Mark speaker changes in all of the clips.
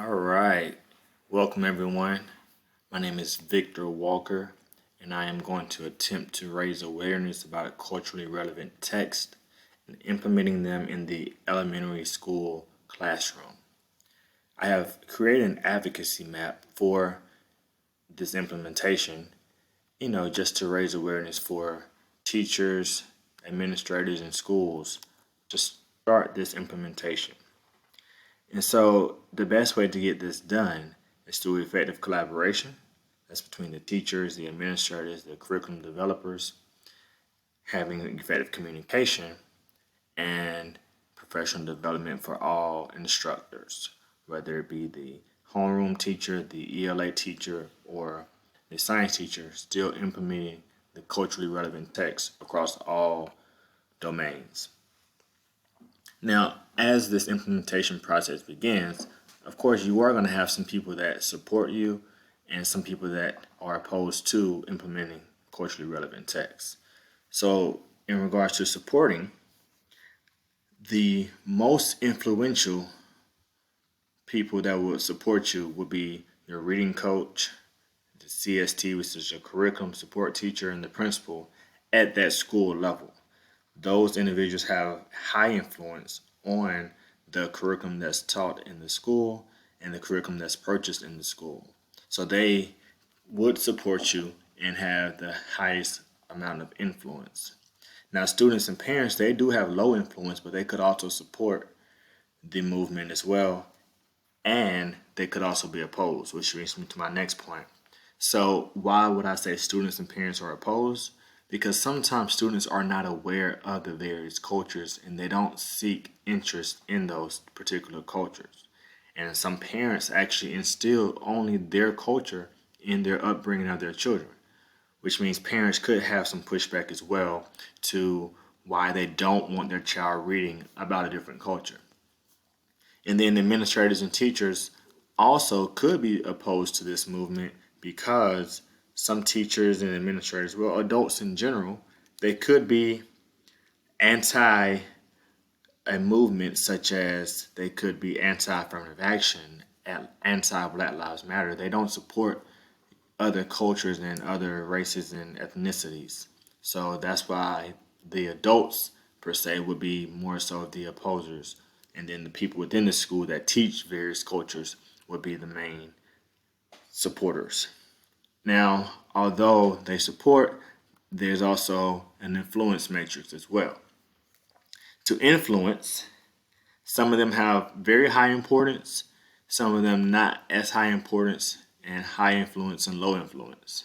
Speaker 1: All right. Welcome, everyone. My name is Victor Walker, and I am going to attempt to raise awareness about culturally relevant text and implementing them in the elementary school classroom. I have created an advocacy map for this implementation, just to raise awareness for teachers, administrators, and schools to start this implementation. And so the best way to get this done is through effective collaboration. That's between the teachers, the administrators, the curriculum developers, having effective communication, and professional development for all instructors, whether it be the homeroom teacher, the ELA teacher, or the science teacher, still implementing the culturally relevant text across all domains. Now, as this implementation process begins, of course, you are going to have some people that support you and some people that are opposed to implementing culturally relevant text. So, in regards to supporting, the most influential people that would support you would be your reading coach, the CST, which is your curriculum support teacher, and the principal at that school level. Those individuals have high influence on the curriculum that's taught in the school and the curriculum that's purchased in the school. So they would support you and have the highest amount of influence. Now, students and parents, they do have low influence, but they could also support the movement as well, and they could also be opposed, which brings me to my next point. So, why would I say students and parents are opposed? Because sometimes students are not aware of the various cultures and they don't seek interest in those particular cultures. And some parents actually instill only their culture in their upbringing of their children, which means parents could have some pushback as well to why they don't want their child reading about a different culture. And then administrators and teachers also could be opposed to this movement because some teachers and administrators, well, adults in general, they could be anti a movement such as they could be anti-affirmative action, anti-Black Lives Matter. They don't support other cultures and other races and ethnicities. So that's why the adults, per se, would be more so the opposers. And then the people within the school that teach various cultures would be the main supporters. Now, although they support, there's also an influence matrix as well. To influence, some of them have very high importance, some of them not as high importance, and high influence and low influence.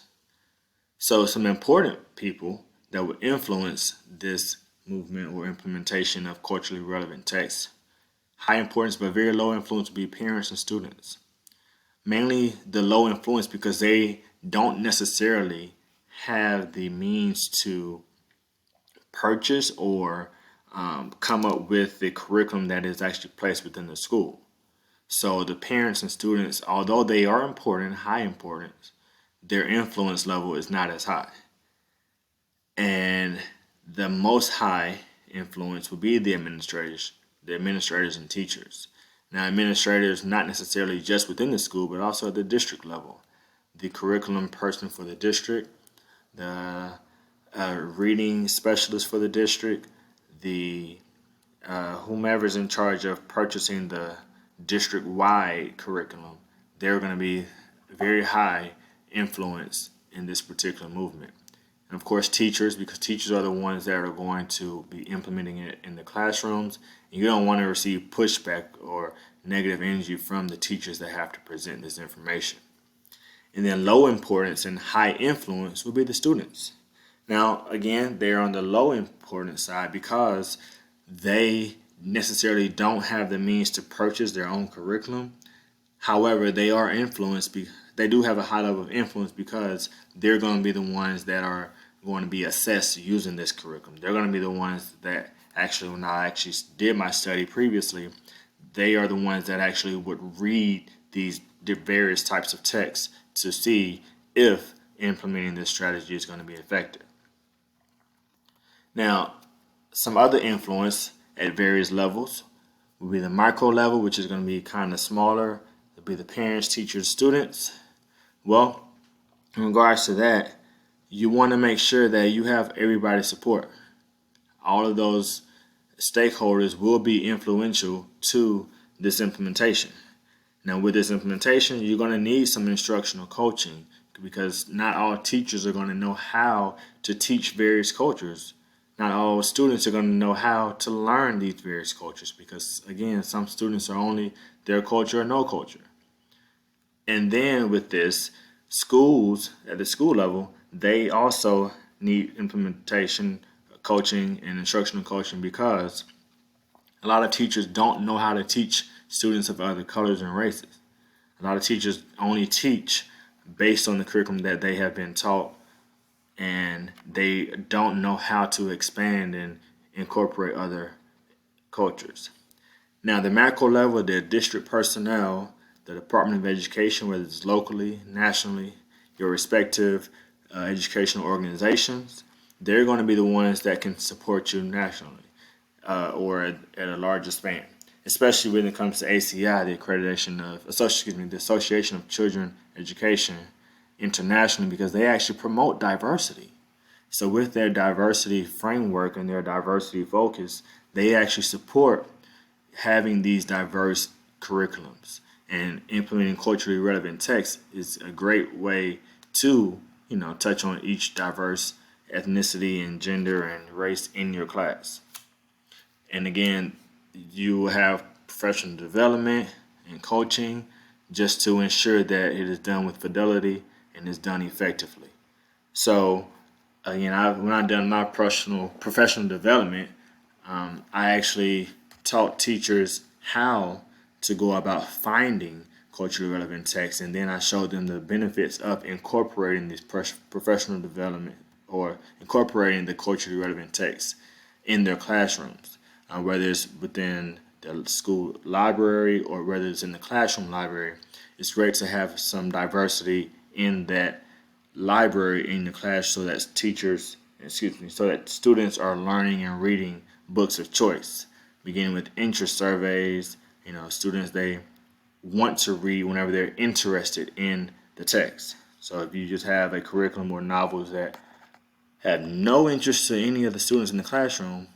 Speaker 1: So, some important people that would influence this movement or implementation of culturally relevant text, high importance but very low influence, would be parents and students. Mainly the low influence because they don't necessarily have the means to purchase or come up with the curriculum that is actually placed within the school. So the parents and students, although they are important, high importance, their influence level is not as high. And the most high influence will be the administrators and teachers. Now, administrators not necessarily just within the school, but also at the district level. The curriculum person for the district, the reading specialist for the district, the whomever's in charge of purchasing the district-wide curriculum, they're going to be very high influence in this particular movement. And of course, teachers, because teachers are the ones that are going to be implementing it in the classrooms. And you don't want to receive pushback or negative energy from the teachers that have to present this information. And then low importance and high influence will be the students. Now, again, they're on the low importance side because they necessarily don't have the means to purchase their own curriculum. However, they are influenced. They do have a high level of influence because they're going to be the ones that are going to be assessed using this curriculum. They're going to be the ones that actually, when I actually did my study previously, they are the ones that actually would read these various types of texts to see if implementing this strategy is going to be effective. Now, some other influence at various levels will be the micro level, which is going to be kind of smaller, could be the parents, teachers, students. Well, in regards to that, you want to make sure that you have everybody's support. All of those stakeholders will be influential to this implementation. Now, with this implementation, you're going to need some instructional coaching because not all teachers are going to know how to teach various cultures. Not all students are going to know how to learn these various cultures because, again, some students are only their culture or no culture. And then with this, schools at the school level, they also need implementation coaching and instructional coaching because a lot of teachers don't know how to teach students of other colors and races. A lot of teachers only teach based on the curriculum that they have been taught, and they don't know how to expand and incorporate other cultures. Now, the macro level, the district personnel, the Department of Education, whether it's locally, nationally, your respective educational organizations, they're going to be the ones that can support you nationally or at a larger span, especially when it comes to ACI, the Association of Children Education internationally, because they actually promote diversity. So with their diversity framework and their diversity focus, they actually support having these diverse curriculums, and implementing culturally relevant text is a great way to touch on each diverse ethnicity and gender and race in your class. And again, you will have professional development and coaching just to ensure that it is done with fidelity and is done effectively. So again, when I done my professional development, I actually taught teachers how to go about finding culturally relevant text, and then I showed them the benefits of incorporating this professional development or incorporating the culturally relevant text in their classrooms, whether it's within the school library or whether it's in the classroom library. It's great to have some diversity in that library in the class so that students are learning and reading books of choice, beginning with interest surveys. Students, they want to read whenever they're interested in the text. So if you just have a curriculum or novels that have no interest to any of the students in the classroom,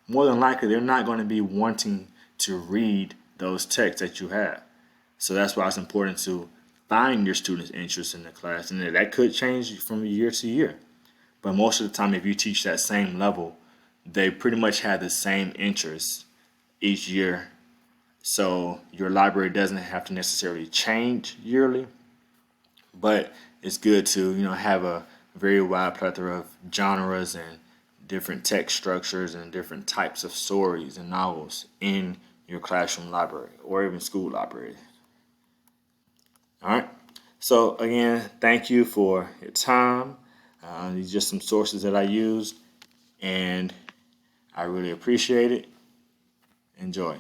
Speaker 1: more than likely they're not going to be wanting to read those texts that you have. So that's why it's important to find your students' interest in the class, and that could change from year to year. But most of the time, if you teach that same level, they pretty much have the same interests each year. So your library doesn't have to necessarily change yearly, but it's good to have a very wide plethora of genres and different text structures and different types of stories and novels in your classroom library or even school library. All right. So again, thank you for your time. These are just some sources that I used, and I really appreciate it. Enjoy.